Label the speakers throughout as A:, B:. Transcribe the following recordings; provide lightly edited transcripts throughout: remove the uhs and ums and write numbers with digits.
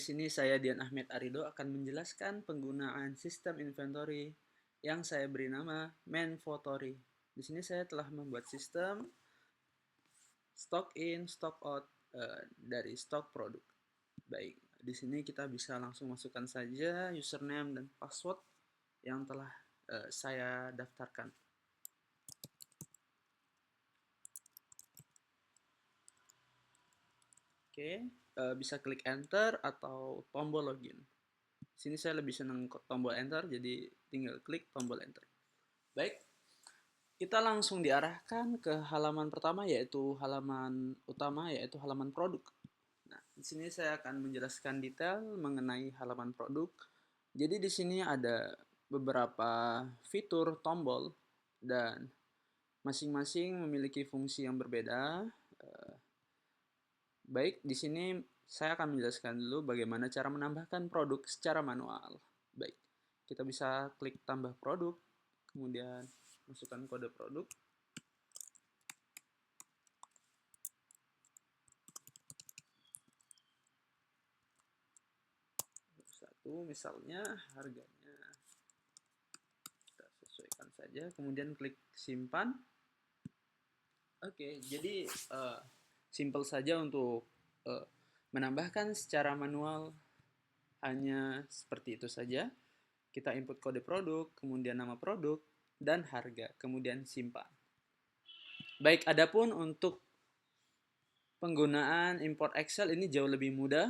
A: Di sini saya Dian Ahmed Arido akan menjelaskan penggunaan sistem inventory yang saya beri nama Manfotory. Di sini saya telah membuat sistem stock in, stock out dari stok produk. Baik, di sini kita bisa langsung masukkan saja username dan password yang telah saya daftarkan. Oke, bisa klik enter atau tombol login. Sini saya lebih senang tombol enter, jadi tinggal klik tombol enter. Baik, kita langsung diarahkan ke halaman pertama, yaitu halaman utama, yaitu halaman produk. Nah, di sini saya akan menjelaskan detail mengenai halaman produk. Jadi di sini ada beberapa fitur tombol dan masing-masing memiliki fungsi yang berbeda. Baik, di sini saya akan menjelaskan dulu bagaimana cara menambahkan produk secara manual. Baik, kita bisa klik tambah produk, kemudian masukkan kode produk. Satu, misalnya harganya kita sesuaikan saja, kemudian klik simpan. Oke, jadi simple saja untuk menambahkan secara manual, hanya seperti itu saja. Kita input kode produk, kemudian nama produk, dan harga, kemudian simpan. Baik, adapun untuk penggunaan import Excel ini jauh lebih mudah.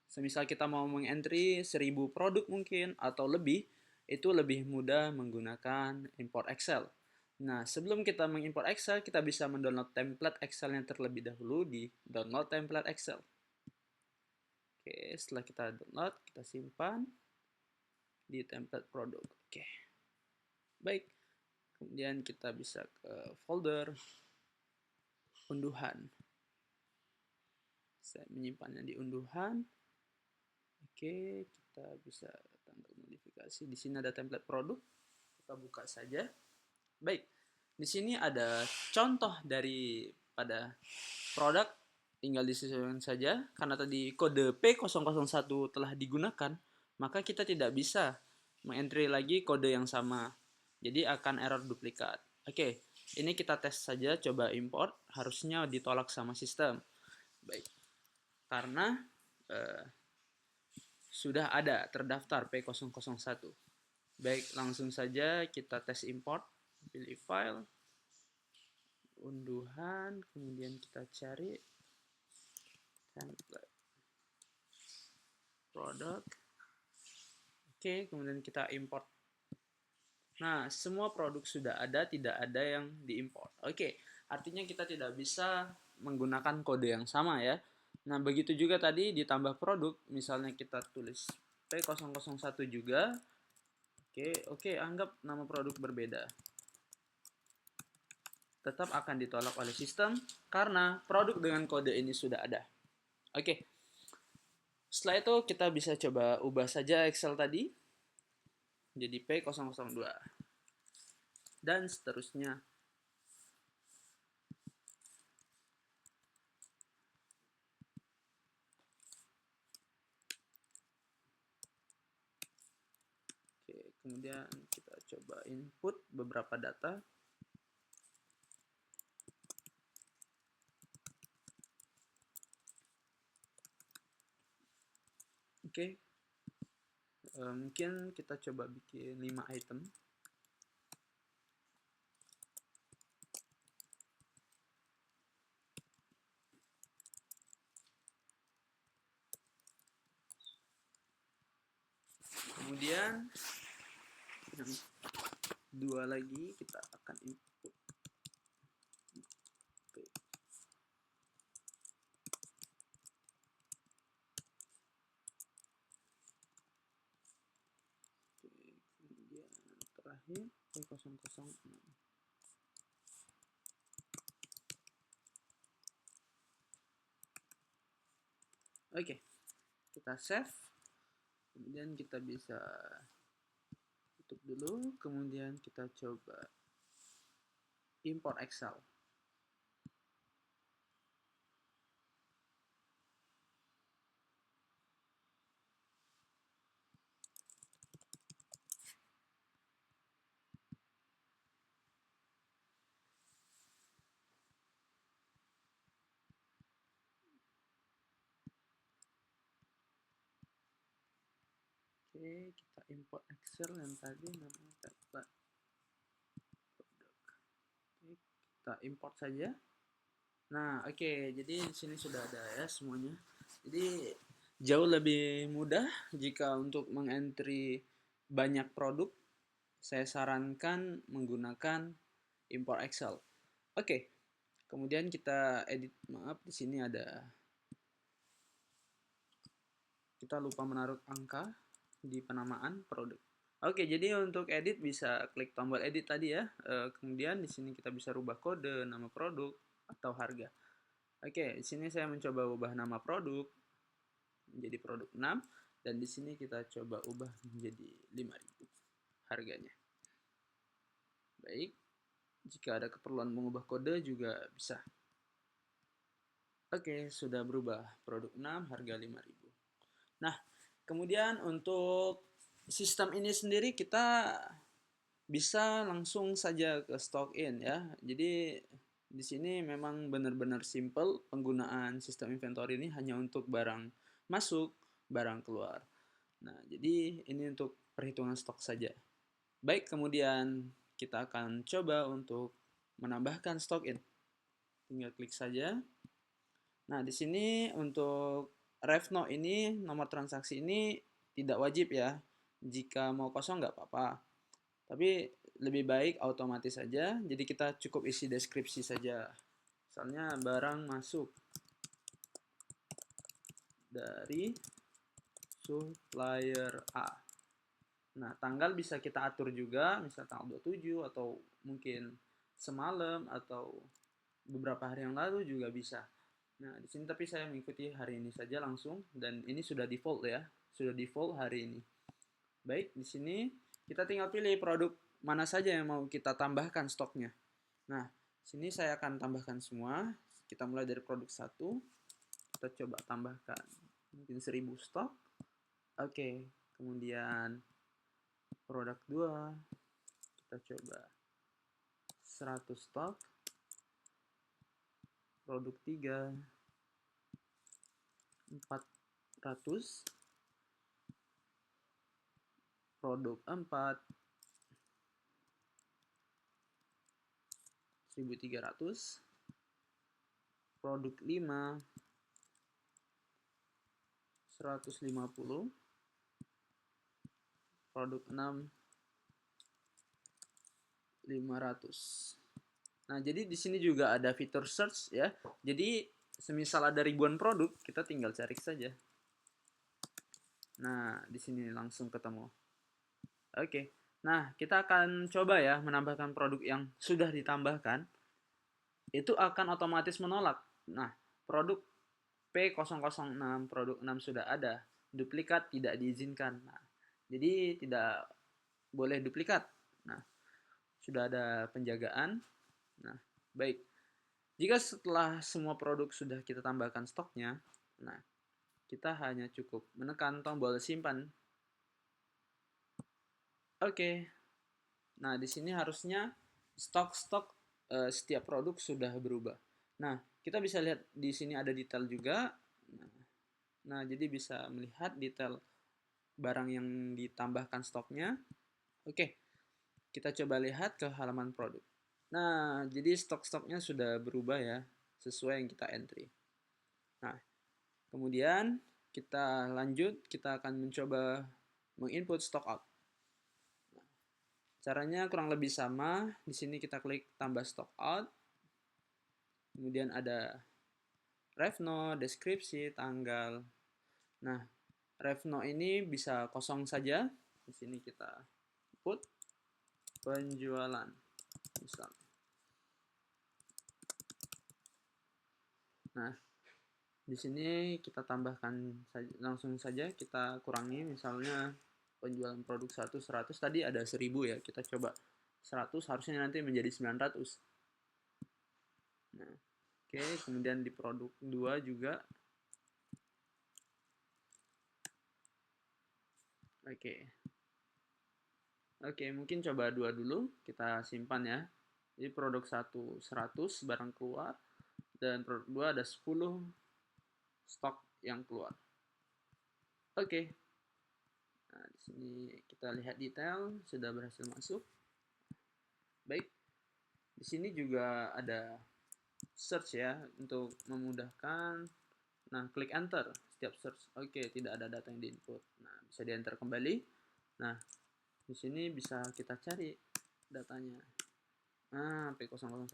A: Semisal kita mau mengentry 1000 produk mungkin atau lebih, itu lebih mudah menggunakan import Excel. Nah, sebelum kita mengimport Excel, kita bisa mendownload template Excel yang terlebih dahulu di download template Excel. Oke, setelah kita download, kita simpan di template produk. Oke. Baik. Kemudian kita bisa ke folder unduhan. Saya menyimpannya di unduhan. Oke, kita bisa tanggal modifikasi. Di sini ada template produk. Kita buka saja. Baik. Di sini ada contoh pada produk, tinggal disesuaikan saja. Karena tadi kode P001 telah digunakan, maka kita tidak bisa mengentry lagi kode yang sama. Jadi akan error duplikat. Oke, ini kita tes saja, coba import. Harusnya ditolak sama sistem. Baik, karena sudah ada terdaftar P001. Baik, langsung saja kita tes import. Pilih file, unduhan, kemudian kita cari template produk. Oke, kemudian kita import. Nah, semua produk sudah ada, tidak ada yang diimport. Oke, artinya kita tidak bisa menggunakan kode yang sama ya. Nah, begitu juga tadi ditambah produk, misalnya kita tulis P001 juga. Oke, anggap nama produk berbeda. Tetap akan ditolak oleh sistem karena produk dengan kode ini sudah ada. Oke. Setelah itu kita bisa coba ubah saja Excel tadi jadi P002 dan seterusnya. Oke, kemudian kita coba input beberapa data. Oke, mungkin kita coba bikin 5 item. Kemudian yang 2 lagi kita akan input. Kemudian terakhir P006. Oke, kita save. Kemudian kita bisa tutup dulu. Kemudian kita coba import Excel. Oke, kita import Excel yang tadi namanya template produk. Oke, kita import saja. Nah, oke, jadi di sini sudah ada ya semuanya. Jadi jauh lebih mudah jika untuk mengentry banyak produk. Saya sarankan menggunakan import Excel. Oke, kemudian kita edit. Maaf, di sini ada, kita lupa menaruh angka di penamaan produk. Oke, jadi untuk edit bisa klik tombol edit tadi ya. Kemudian di sini kita bisa rubah kode, nama produk, atau harga. Oke, di sini saya mencoba ubah nama produk menjadi produk 6 dan di sini kita coba ubah menjadi 5.000 harganya. Baik, jika ada keperluan mengubah kode juga bisa. Oke, sudah berubah produk 6 harga 5.000. Nah, kemudian untuk sistem ini sendiri kita bisa langsung saja ke stock in ya. Jadi di sini memang benar-benar simple penggunaan sistem inventory ini hanya untuk barang masuk, barang keluar. Nah, jadi ini untuk perhitungan stok saja. Baik, kemudian kita akan coba untuk menambahkan stock in. Tinggal klik saja. Nah, di sini untuk Revno ini, nomor transaksi ini tidak wajib ya. Jika mau kosong nggak apa-apa. Tapi lebih baik otomatis saja. Jadi kita cukup isi deskripsi saja. Misalnya barang masuk dari supplier A. Nah, tanggal bisa kita atur juga, misal tanggal 27 atau mungkin semalam atau beberapa hari yang lalu juga bisa. Nah, di sini tapi saya mengikuti hari ini saja langsung dan ini sudah default ya. Sudah default hari ini. Baik, di sini kita tinggal pilih produk mana saja yang mau kita tambahkan stoknya. Nah, sini saya akan tambahkan semua. Kita mulai dari produk 1. Kita coba tambahkan mungkin 1000 stok. Oke, kemudian produk 2 kita coba 100 stok. Produk 3 400. Produk 4 1300. Produk 5 150. Produk 6 500. Nah, jadi di sini juga ada fitur search ya. Jadi semisal ada ribuan produk, kita tinggal cari saja. Nah, di sini langsung ketemu. Oke. Nah, kita akan coba ya menambahkan produk yang sudah ditambahkan. Itu akan otomatis menolak. Nah, produk P006, produk 6 sudah ada. Duplikat tidak diizinkan. Nah, jadi tidak boleh duplikat. Nah, sudah ada penjagaan. Nah, baik. Jika setelah semua produk sudah kita tambahkan stoknya, nah, kita hanya cukup menekan tombol simpan. Oke. Nah, di sini harusnya stok-stok setiap produk sudah berubah. Nah, kita bisa lihat di sini ada detail juga. Nah, jadi bisa melihat detail barang yang ditambahkan stoknya. Oke. Kita coba lihat ke halaman produk. Nah, jadi stok-stoknya sudah berubah ya, sesuai yang kita entry. Nah, kemudian kita lanjut, kita akan mencoba menginput stock out. Nah, caranya kurang lebih sama. Di sini kita klik tambah stock out. Kemudian ada Revno, deskripsi, tanggal. Nah, Revno ini bisa kosong saja. Di sini kita put penjualan misalnya. Nah, di sini kita tambahkan langsung saja, kita kurangi misalnya penjualan produk 100 tadi ada 1000 ya, kita coba 100 harusnya nanti menjadi 900. Nah, oke, kemudian di produk 2 juga. Oke, mungkin coba 2 dulu, kita simpan ya. Jadi produk 1 100 barang keluar dan produk 2 ada 10 stok yang keluar. Oke. Nah, di Sini kita lihat detail, sudah berhasil masuk. Baik, di sini juga ada search ya, untuk memudahkan. Nah, klik enter setiap search. Oke, tidak ada data yang diinput. Nah, bisa di enter kembali. Nah, di sini bisa kita cari datanya. Nah, P001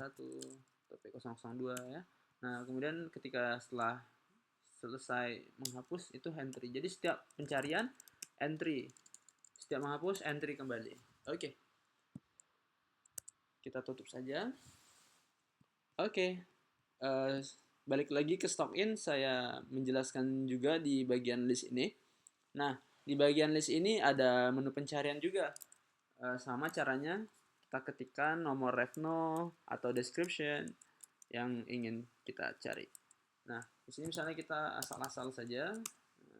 A: atau P002 ya. Nah, kemudian ketika setelah selesai menghapus itu entry. Jadi setiap pencarian entry, setiap menghapus entry kembali. Oke, kita tutup saja. Oke, balik lagi ke stock in, saya menjelaskan juga di bagian list ini. Nah, di bagian list ini ada menu pencarian juga. Sama caranya, kita ketikkan nomor revno atau description yang ingin kita cari. Nah, di sini misalnya kita asal-asal saja,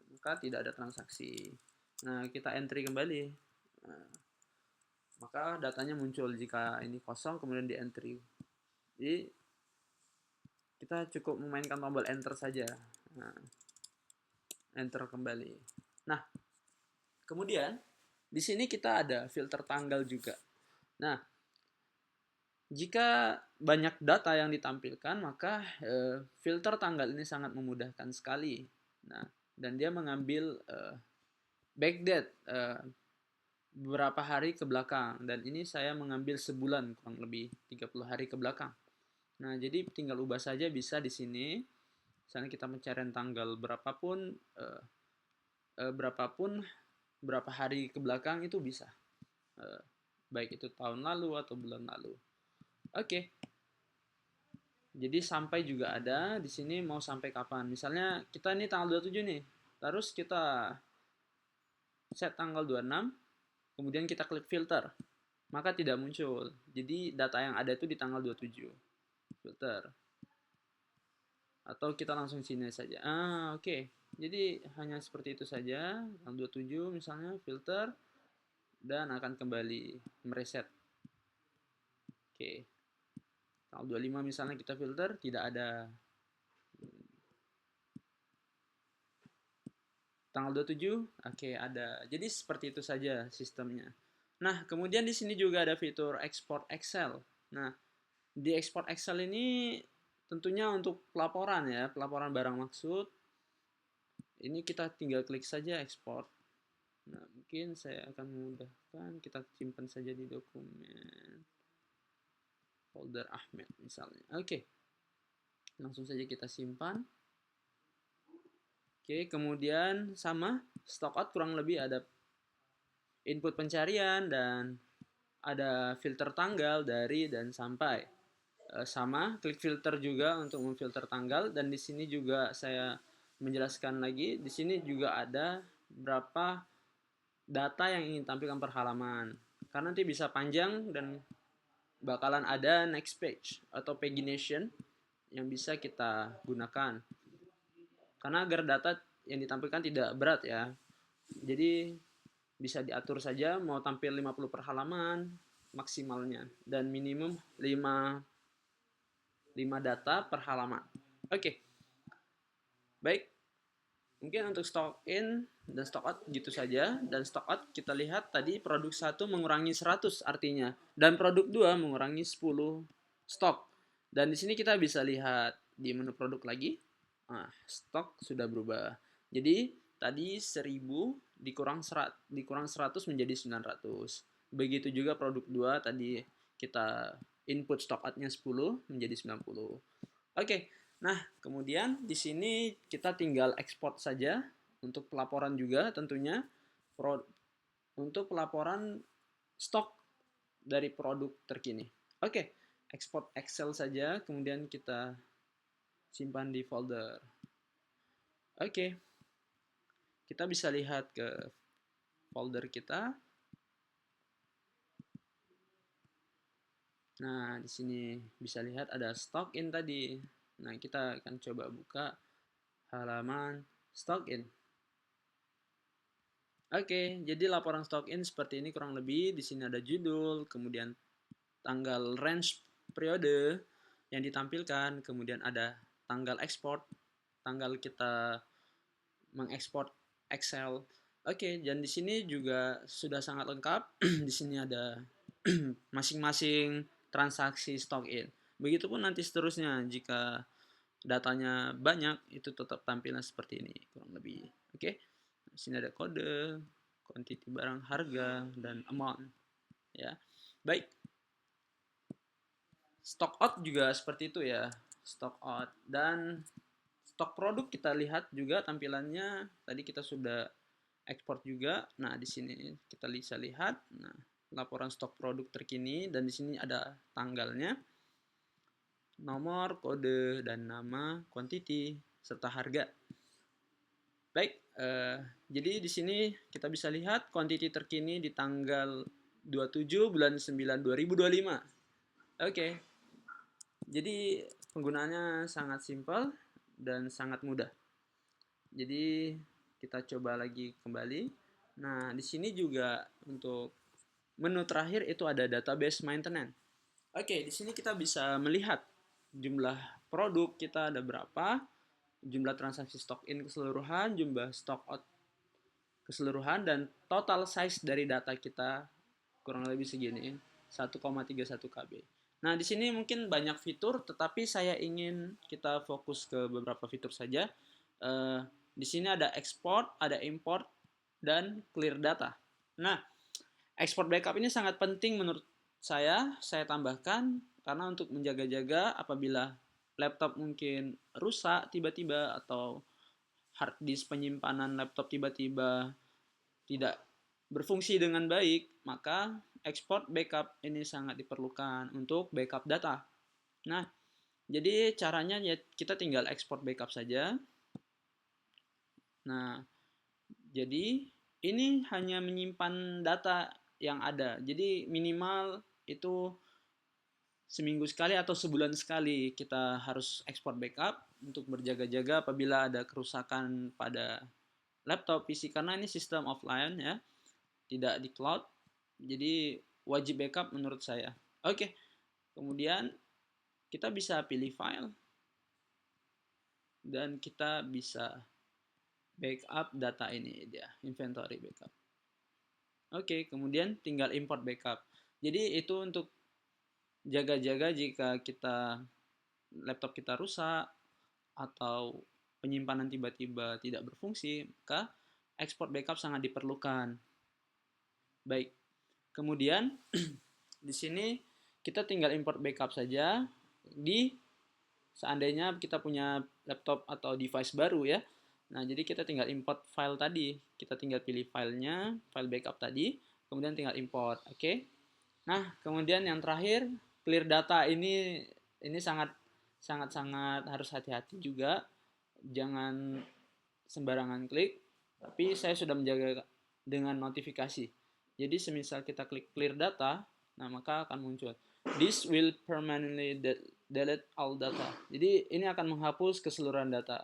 A: maka tidak ada transaksi. Nah, kita entry kembali. Nah, maka datanya muncul jika ini kosong, kemudian di entry. Jadi, kita cukup memainkan tombol enter saja. Nah, enter kembali. Nah, kemudian di sini kita ada filter tanggal juga. Nah, jika banyak data yang ditampilkan, maka filter tanggal ini sangat memudahkan sekali. Nah, dan dia mengambil backdate beberapa hari ke belakang, dan ini saya mengambil sebulan kurang lebih 30 hari ke belakang. Nah, jadi tinggal ubah saja bisa di sini. Misalnya kita pencarian tanggal berapapun berapa hari ke belakang itu bisa. Baik itu tahun lalu atau bulan lalu. Oke. Jadi sampai juga ada di sini mau sampai kapan. Misalnya kita ini tanggal 27 nih. Terus kita set tanggal 26, kemudian kita klik filter, maka tidak muncul. Jadi data yang ada itu di tanggal 27. Filter. Atau kita langsung sini saja. Oke. Jadi hanya seperti itu saja. Tanggal 27 misalnya filter dan akan kembali mereset. Oke. Tanggal 25 misalnya kita filter, tidak ada. Tanggal 27, oke ada. Jadi seperti itu saja sistemnya. Nah, kemudian di sini juga ada fitur export Excel. Nah, di export Excel ini tentunya untuk pelaporan ya, pelaporan barang maksud. Ini kita tinggal klik saja export. Nah, mungkin saya akan memudahkan, kita simpan saja di dokumen folder Ahmed misalnya. Oke. Langsung saja kita simpan. Oke, kemudian sama stock out kurang lebih ada input pencarian dan ada filter tanggal dari dan sampai. Sama klik filter juga untuk memfilter tanggal, dan di sini juga saya menjelaskan lagi, di sini juga ada berapa data yang ingin tampilkan per halaman. Karena nanti bisa panjang dan bakalan ada next page atau pagination yang bisa kita gunakan. Karena agar data yang ditampilkan tidak berat ya. Jadi bisa diatur saja mau tampil 50 per halaman maksimalnya dan minimum 5 data per halaman. Oke. Baik. Mungkin untuk stock in dan stock out gitu saja. Dan stock out kita lihat tadi produk 1 mengurangi 100 artinya. Dan produk 2 mengurangi 10 stok. Dan di sini kita bisa lihat di menu produk lagi. Nah, stok sudah berubah. Jadi tadi 1000 dikurang 100 menjadi 900. Begitu juga produk 2 tadi kita input stock out-nya 10 menjadi 90. Oke. Nah, kemudian di sini kita tinggal ekspor saja untuk pelaporan juga tentunya untuk pelaporan stok dari produk terkini. Oke, ekspor Excel saja, kemudian kita simpan di folder. Oke, kita bisa lihat ke folder kita. Nah, di sini bisa lihat ada stock in tadi. Nah, kita akan coba buka halaman stock in. Oke, jadi laporan stock in seperti ini kurang lebih. Di sini ada judul, kemudian tanggal range periode yang ditampilkan, kemudian ada tanggal ekspor, tanggal kita mengekspor Excel, Oke, dan di sini juga sudah sangat lengkap. Di sini ada masing-masing transaksi stock in. Begitupun nanti seterusnya, jika datanya banyak, itu tetap tampilnya seperti ini kurang lebih. Oke. Di sini ada kode, quantity barang, harga, dan amount, ya. Baik. Stock out juga seperti itu ya. Stock out dan stok produk kita lihat juga tampilannya. Tadi kita sudah ekspor juga. Nah, di sini kita bisa lihat, nah, laporan stok produk terkini, dan di sini ada tanggalnya, nomor, kode, dan nama, quantity, serta harga. Baik, jadi di sini kita bisa lihat quantity terkini di tanggal 27 bulan 9 2025. Oke. Jadi penggunaannya sangat simpel dan sangat mudah. Jadi kita coba lagi kembali. Nah, di sini juga untuk menu terakhir itu ada database maintenance. Oke, di sini kita bisa melihat jumlah produk kita ada berapa, jumlah transaksi stock in keseluruhan, jumlah stock out keseluruhan, dan total size dari data kita kurang lebih segini, 1,31 KB. Nah, di sini mungkin banyak fitur, tetapi saya ingin kita fokus ke beberapa fitur saja. Di sini ada export, ada import, dan clear data. Nah, export backup ini sangat penting menurut saya tambahkan karena untuk menjaga-jaga apabila laptop mungkin rusak tiba-tiba, atau hard disk penyimpanan laptop tiba-tiba tidak berfungsi dengan baik, maka export backup ini sangat diperlukan untuk backup data. Nah, jadi caranya ya kita tinggal export backup saja. Nah, jadi ini hanya menyimpan data yang ada. Jadi minimal itu seminggu sekali atau sebulan sekali kita harus export backup untuk berjaga-jaga apabila ada kerusakan pada laptop PC, karena ini sistem offline ya, tidak di cloud. Jadi wajib backup menurut saya. Oke. Kemudian kita bisa pilih file dan kita bisa backup data, ini dia inventory backup. Oke, kemudian tinggal import backup. Jadi itu untuk jaga-jaga jika laptop kita rusak atau penyimpanan tiba-tiba tidak berfungsi, maka export backup sangat diperlukan. Baik. Kemudian di sini kita tinggal import backup saja seandainya kita punya laptop atau device baru ya. Nah, jadi kita tinggal import file tadi. Kita tinggal pilih filenya, file backup tadi, kemudian tinggal import. Oke. Nah, kemudian yang terakhir, clear data ini sangat harus hati-hati juga. Jangan sembarangan klik, tapi saya sudah menjaga dengan notifikasi. Jadi semisal kita klik clear data, nah maka akan muncul this will permanently delete all data. Jadi ini akan menghapus keseluruhan data.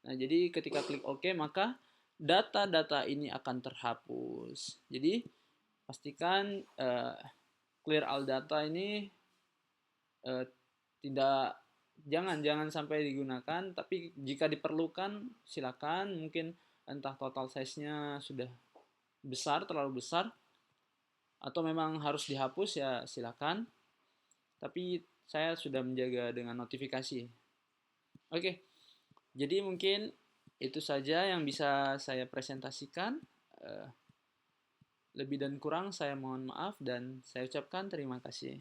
A: Nah, jadi ketika klik OK, maka data-data ini akan terhapus. Jadi pastikan clear all data ini tidak jangan sampai digunakan, tapi jika diperlukan silakan. Mungkin entah total size-nya sudah terlalu besar, atau memang harus dihapus, ya silakan. Tapi saya sudah menjaga dengan notifikasi. Oke. Jadi mungkin itu saja yang bisa saya presentasikan. Lebih dan kurang saya mohon maaf dan saya ucapkan terima kasih.